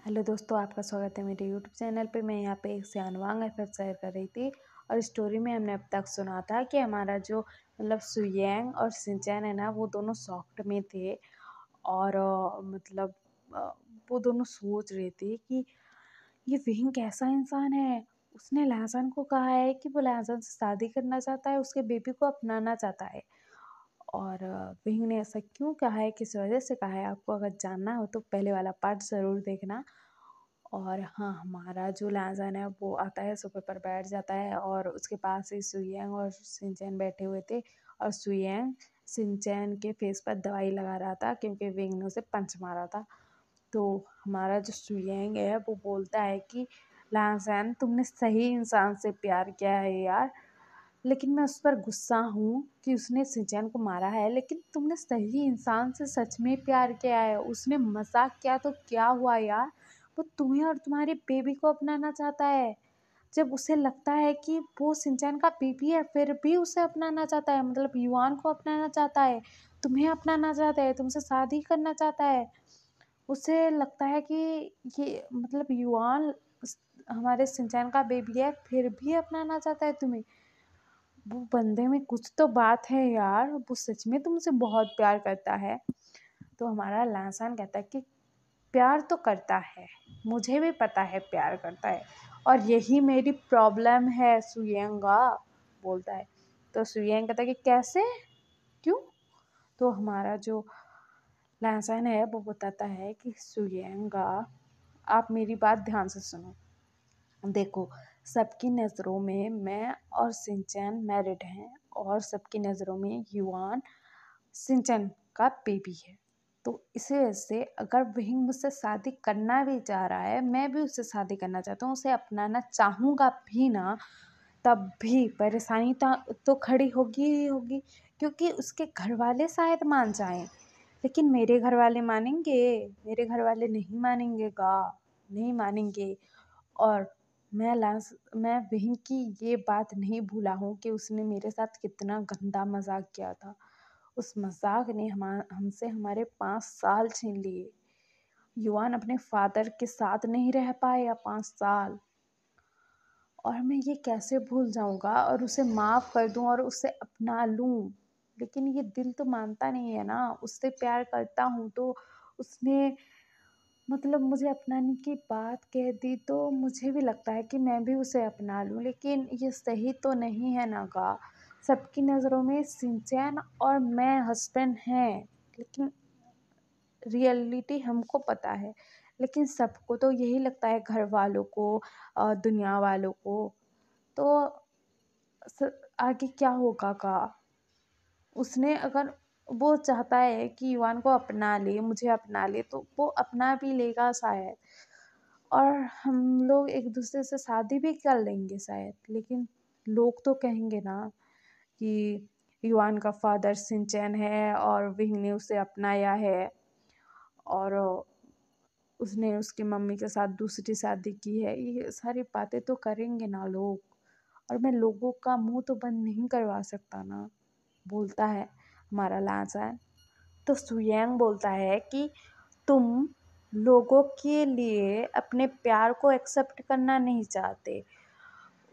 Hello दोस्तों, आपका स्वागत है मेरे यूट्यूब चैनल पे। मैं यहाँ पे एक सियानवांग एफएफ शेयर कर रही थी और स्टोरी में हमने अब तक सुना था कि हमारा जो सुयैंग और सिंचैन है ना, वो दोनों सॉफ्ट में थे और अ, वो दोनों सोच रहे थे कि ये विंग कैसा इंसान है। उसने लहसन को कहा है कि वो लहसन से शादी करना चाहता है, उसके बेबी को अपनाना चाहता है। और विंग ने ऐसा क्यों कहा है, किस वजह से कहा है, आपको अगर जानना हो तो पहले वाला पार्ट ज़रूर देखना। और हाँ, हमारा जो लहज़न है वो आता है, सोफ़े पर बैठ जाता है और उसके पास ही सुयैंग और शिनचैन बैठे हुए थे। और सुयैंग शिनचैन के फेस पर दवाई लगा रहा था क्योंकि विंग ने उसे पंच मारा था। तो हमारा जो सुयैंग है वो बोलता है कि लहज़न, तुमने सही इंसान से प्यार किया है यार, लेकिन मैं उस पर गुस्सा हूँ कि उसने शिनचैन को मारा है। लेकिन तुमने सही इंसान से सच में प्यार किया है। उसने मज़ाक किया तो क्या हुआ यार, वो तुम्हें और तुम्हारे बेबी को अपनाना चाहता है। जब उसे लगता है कि वो शिनचैन का बेबी है, फिर भी उसे अपनाना चाहता है, मतलब युआन को अपनाना चाहता है, तुम्हें अपनाना चाहता है, तुमसे शादी करना चाहता है। उसे लगता है कि ये युआन हमारे शिनचैन का बेबी है, फिर भी अपनाना चाहता है तुम्हें। वो बंदे में कुछ तो बात है यार, वो सच में तुमसे बहुत प्यार करता है। तो हमारा लहसन कहता है कि प्यार तो करता है, मुझे भी पता है प्यार करता है, और यही मेरी प्रॉब्लम है सुयंगा, बोलता है। तो सुयंग कहता है कि कैसे, क्यों। तो हमारा जो लहसन है वो बताता है कि सुयंगा, आप मेरी बात ध्यान से सुनो। देखो, सबकी नज़रों में मैं और शिनचैन मैरिड हैं और सबकी नज़रों में युआन शिनचैन का बेबी है। तो इसी वजह से अगर वही मुझसे शादी करना भी चाह रहा है, मैं भी उससे शादी करना चाहता हूँ, उसे अपनाना चाहूँगा भी ना, तब भी परेशानी तो खड़ी होगी ही होगी, क्योंकि उसके घर वाले शायद मान जाएं, लेकिन मेरे घर वाले मानेंगे? मेरे घर वाले नहीं मानेंगे गा, नहीं मानेंगे। और मैं वहीं की ये बात नहीं भूला हूँ कि उसने मेरे साथ कितना गंदा मजाक किया था। उस मजाक ने हमसे हमारे 5 साल छीन लिए। युवान अपने फादर के साथ नहीं रह पाया 5 साल, और मैं ये कैसे भूल जाऊँगा और उसे माफ़ कर दूँ और उसे अपना लूँ। लेकिन ये दिल तो मानता नहीं है ना, उससे प्यार करता हूँ तो उसने मुझे अपनाने की बात कह दी, तो मुझे भी लगता है कि मैं भी उसे अपना लूँ, लेकिन ये सही तो नहीं है ना गा। सबकी नज़रों में शिनचैन और मैं हस्बैंड हैं, लेकिन रियलिटी हमको पता है। लेकिन सबको तो यही लगता है, घर वालों को, दुनिया वालों को। तो स आगे क्या होगा का? उसने अगर वो चाहता है कि युवान को अपना ले, मुझे अपना ले, तो वो अपना भी लेगा शायद, और हम लोग एक दूसरे से शादी भी कर लेंगे शायद। लेकिन लोग तो कहेंगे ना कि युवान का फादर शिनचैन है और विंग ने उसे अपनाया है, और उसने उसकी मम्मी के साथ दूसरी शादी की है। ये सारी बातें तो करेंगे ना लोग, और मैं लोगों का मुंह तो बंद नहीं करवा सकता ना, बोलता है हमारा लाचार। तो सुयैंग बोलता है कि तुम लोगों के लिए अपने प्यार को एक्सेप्ट करना नहीं चाहते,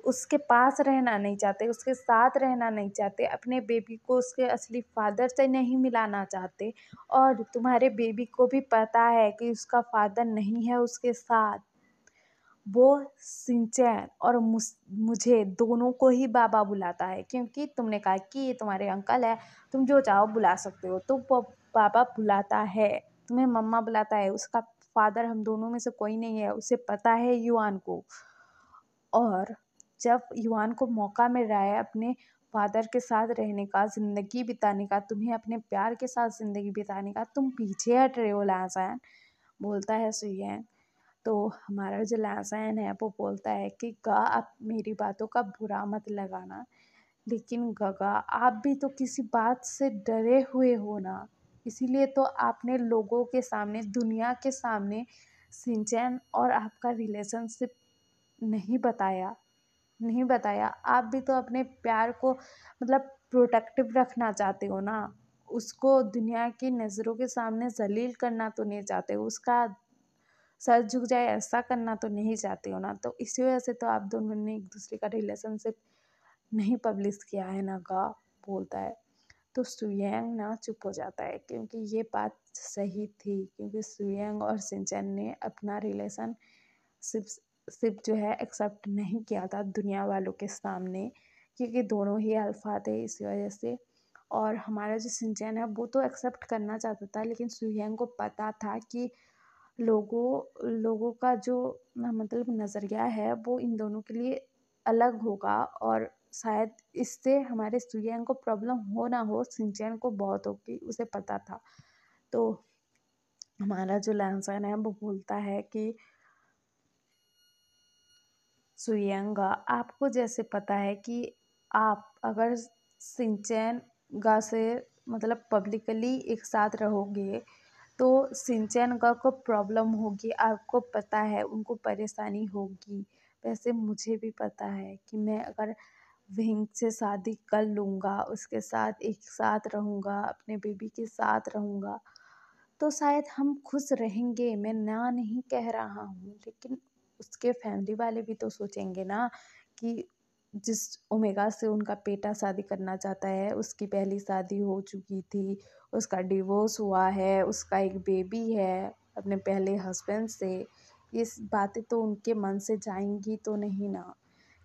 उसके पास रहना नहीं चाहते, उसके साथ रहना नहीं चाहते, अपने बेबी को उसके असली फादर से नहीं मिलाना चाहते, और तुम्हारे बेबी को भी पता है कि उसका फादर नहीं है उसके साथ। वो शिनचैन और मुझे दोनों को ही बाबा बुलाता है, क्योंकि तुमने कहा कि ये तुम्हारे अंकल है, तुम जो चाहो बुला सकते हो, तो वो बाबा बुलाता है, तुम्हें मम्मा बुलाता है। उसका फादर हम दोनों में से कोई नहीं है, उसे पता है युआन को। और जब युआन को मौका मिल रहा है अपने फादर के साथ रहने का, ज़िंदगी बिताने का, तुम्हें अपने प्यार के साथ ज़िंदगी बिताने का, तुम पीछे हट रहे हो लासान, बोलता है सुयैन। तो हमारा जो लासान है वो बोलता है कि गा, आप मेरी बातों का बुरा मत लगाना, लेकिन गगा, आप भी तो किसी बात से डरे हुए हो ना, इसीलिए तो आपने लोगों के सामने, दुनिया के सामने शिनचैन और आपका रिलेशनशिप नहीं बताया, नहीं बताया। आप भी तो अपने प्यार को प्रोटेक्टिव रखना चाहते हो ना, उसको दुनिया की नज़रों के सामने जलील करना तो नहीं चाहते हो, उसका सर झुक जाए ऐसा करना तो नहीं चाहते हो ना, तो इसी वजह से तो आप दोनों ने एक दूसरे का रिलेशनशिप नहीं पब्लिश किया है ना का बोलता है। तो सुयंग ना चुप हो जाता है क्योंकि ये बात सही थी, क्योंकि सुयंग और सिंचन ने अपना रिलेशन सिर्फ सिर्फ जो है एक्सेप्ट नहीं किया था दुनिया वालों के सामने, क्योंकि दोनों ही अल्फा थे इसी वजह से। और हमारा जो सिंचन है वो तो एक्सेप्ट करना चाहता था, लेकिन सुयंग को पता था कि लोगों का जो मतलब नज़रिया है वो इन दोनों के लिए अलग होगा, और शायद इससे हमारे सुयंग को प्रॉब्लम हो ना हो, सिंचन को बहुत होगी, उसे पता था। तो हमारा जो लैंसन है वो बोलता है कि सुयंगा, आपको जैसे पता है कि आप अगर सिंचन से मतलब पब्लिकली एक साथ रहोगे तो सिंचन को प्रॉब्लम होगी, आपको पता है उनको परेशानी होगी। वैसे मुझे भी पता है कि मैं अगर विंग से शादी कर लूँगा, उसके साथ एक साथ रहूँगा, अपने बेबी के साथ रहूँगा, तो शायद हम खुश रहेंगे, मैं ना नहीं कह रहा हूँ, लेकिन उसके फैमिली वाले भी तो सोचेंगे ना कि जिस ओमेगा से उनका बेटा शादी करना चाहता है, उसकी पहली शादी हो चुकी थी, उसका डिवोर्स हुआ है, उसका एक बेबी है अपने पहले हस्बैंड से, ये बातें तो उनके मन से जाएंगी तो नहीं ना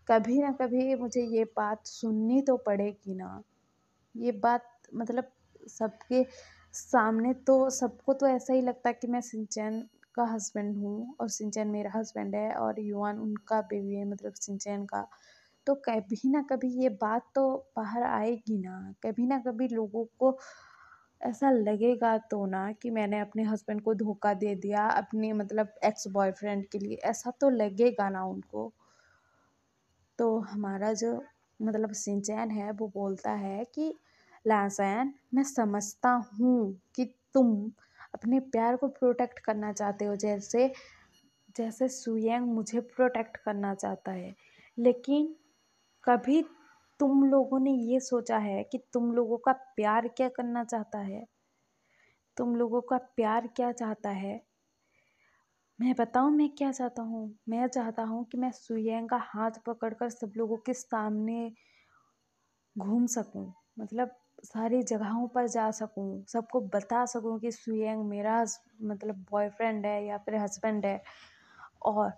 कभी मुझे ये बात सुननी तो पड़ेगी ना। ये बात मतलब सबके सामने तो सबको तो ऐसा ही लगता है कि मैं सिंचन का हस्बैंड हूँ और सिंचन मेरा हस्बैंड है और युवान उनका बेबी है, मतलब सिंचन का। तो कभी ना कभी ये बात तो बाहर आएगी ना, कभी ना कभी लोगों को ऐसा लगेगा तो ना कि मैंने अपने हस्बैंड को धोखा दे दिया अपने मतलब एक्स बॉयफ्रेंड के लिए, ऐसा तो लगेगा ना उनको। तो हमारा जो मतलब शिनचैन है वो बोलता है कि लासैन, मैं समझता हूँ कि तुम अपने प्यार को प्रोटेक्ट करना चाहते हो, जैसे जैसे सुयंग मुझे प्रोटेक्ट करना चाहता है, लेकिन कभी तुम लोगों ने ये सोचा है कि तुम लोगों का प्यार क्या करना चाहता है? तुम लोगों का प्यार क्या चाहता है? मैं बताऊँ मैं क्या चाहता हूँ? मैं चाहता हूँ कि मैं सुयंग का हाथ पकड़कर सब लोगों के सामने घूम सकूँ, मतलब सारी जगहों पर जा सकूँ, सबको बता सकूँ कि सुयंग मेरा मतलब बॉयफ्रेंड है या फिर हस्बैंड है, और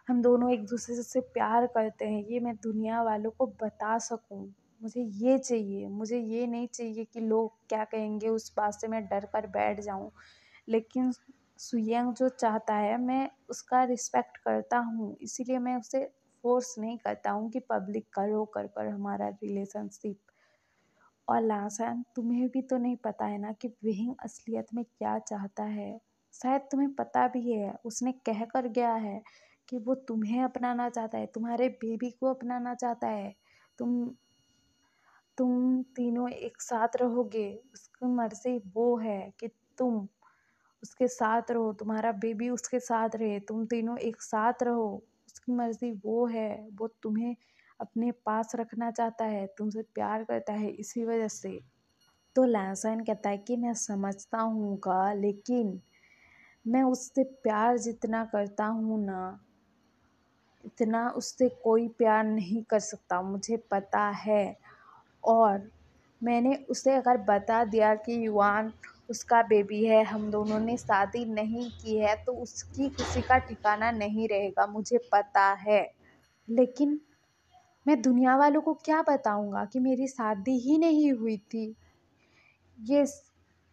हम दोनों एक दूसरे से प्यार करते हैं, ये मैं दुनिया वालों को बता सकूँ। मुझे ये चाहिए, मुझे ये नहीं चाहिए कि लोग क्या कहेंगे उस बात से मैं डर कर बैठ जाऊँ। लेकिन सुयंग जो चाहता है मैं उसका रिस्पेक्ट करता हूँ, इसीलिए मैं उसे फ़ोर्स नहीं करता हूँ कि पब्लिक करो कर कर हमारा रिलेशनशिप। और लासान, तुम्हें भी तो नहीं पता है ना कि विहिंग असलियत में क्या चाहता है। शायद तुम्हें पता भी है, उसने कह कर गया है कि वो तुम्हें अपनाना चाहता है, तुम्हारे बेबी को अपनाना चाहता है। तुम तुम तीनों एक साथ रहोगे, उसकी मर्ज़ी वो है कि तुम उसके साथ रहो, तुम्हारा बेबी उसके साथ रहे, तुम तीनों एक साथ रहो, उसकी मर्ज़ी वो है, वो तुम्हें अपने पास रखना चाहता है, तुमसे प्यार करता है इसी वजह से। तो लहसैन कहता है कि मैं समझता हूँगा, लेकिन मैं उससे प्यार जितना करता हूँ ना, इतना उससे कोई प्यार नहीं कर सकता, मुझे पता है। और मैंने उसे अगर बता दिया कि युवान उसका बेबी है, हम दोनों ने शादी नहीं की है, तो उसकी खुशी का ठिकाना नहीं रहेगा, मुझे पता है। लेकिन मैं दुनिया वालों को क्या बताऊंगा कि मेरी शादी ही नहीं हुई थी, ये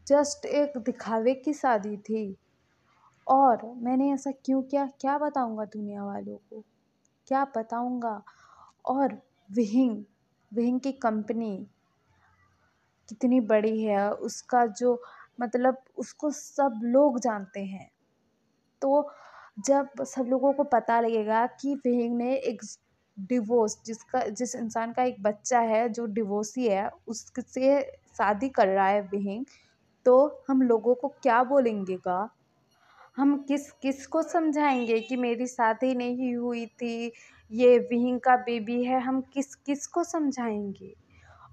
जस्ट एक दिखावे की शादी थी, और मैंने ऐसा क्यों किया, क्या बताऊंगा दुनिया वालों को, क्या बताऊंगा। और विहिंग विहिंग की कंपनी कितनी बड़ी है, उसका जो मतलब उसको सब लोग जानते हैं। तो जब सब लोगों को पता लगेगा कि विहिंग ने एक जिस इंसान का एक बच्चा है जो डिवोर्सी है उससे शादी कर रहा है विहिंग, तो हम लोगों को क्या बोलेंगे गा, हम किस किस को समझाएंगे कि मेरी शादी नहीं हुई थी, ये विहिंग का बेबी है, हम किस किस को समझाएंगे।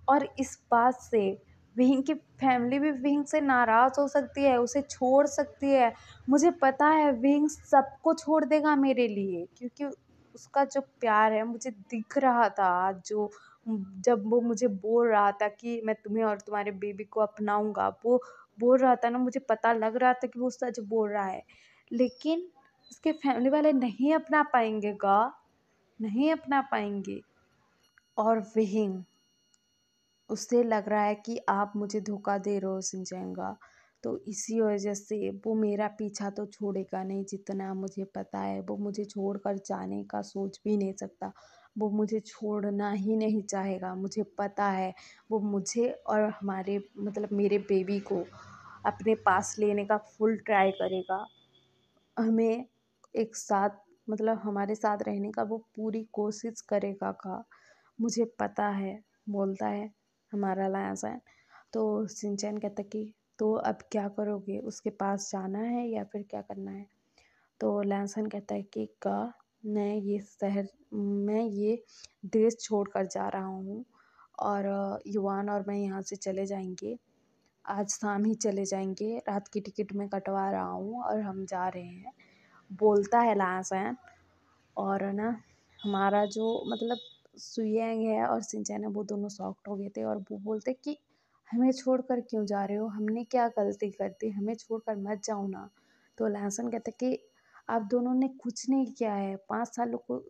और इस बात से विंग की फैमिली भी विंग से नाराज़ हो सकती है, उसे छोड़ सकती है। मुझे पता है विंग सबको छोड़ देगा मेरे लिए, क्योंकि उसका जो प्यार है मुझे दिख रहा था आज जो जब वो मुझे बोल रहा था कि मैं तुम्हें और तुम्हारे बेबी को अपनाऊँगा, वो बोल रहा था ना, मुझे पता लग रहा था कि वो सच बोल रहा है। लेकिन उसके फैमिली वाले नहीं अपना पाएँगे नहीं अपना पाएँगे। और विंग, उसे लग रहा है कि आप मुझे धोखा दे रहे हो शिनचैन, तो इसी वजह से वो मेरा पीछा तो छोड़ेगा नहीं। जितना मुझे पता है वो मुझे छोड़कर जाने का सोच भी नहीं सकता। वो मुझे छोड़ना ही नहीं चाहेगा, मुझे पता है। वो मुझे और हमारे मतलब मेरे बेबी को अपने पास लेने का फुल ट्राई करेगा। हमें एक साथ मतलब हमारे साथ रहने का वो पूरी कोशिश करेगा का मुझे पता है, बोलता है हमारा लायंस। तो शिनचैन कहता कि तो अब क्या करोगे, उसके पास जाना है या फिर क्या करना है? तो लैंसन कहता है कि का मैं ये देश छोड़कर जा रहा हूँ, और युवान और मैं यहाँ से चले जाएंगे। आज शाम ही चले जाएंगे, रात की टिकट मैं कटवा रहा हूँ और हम जा रहे हैं, बोलता है लासन। और ना हमारा जो मतलब सुयेंग है और शिनचैन है वो दोनों शॉक्ड हो गए थे, और वो बोलते कि हमें छोड़कर क्यों जा रहे हो, हमने क्या गलती कर दी, हमें छोड़कर मत जाओ ना। तो लहसन कहते कि आप दोनों ने कुछ नहीं किया है, 5 सालों को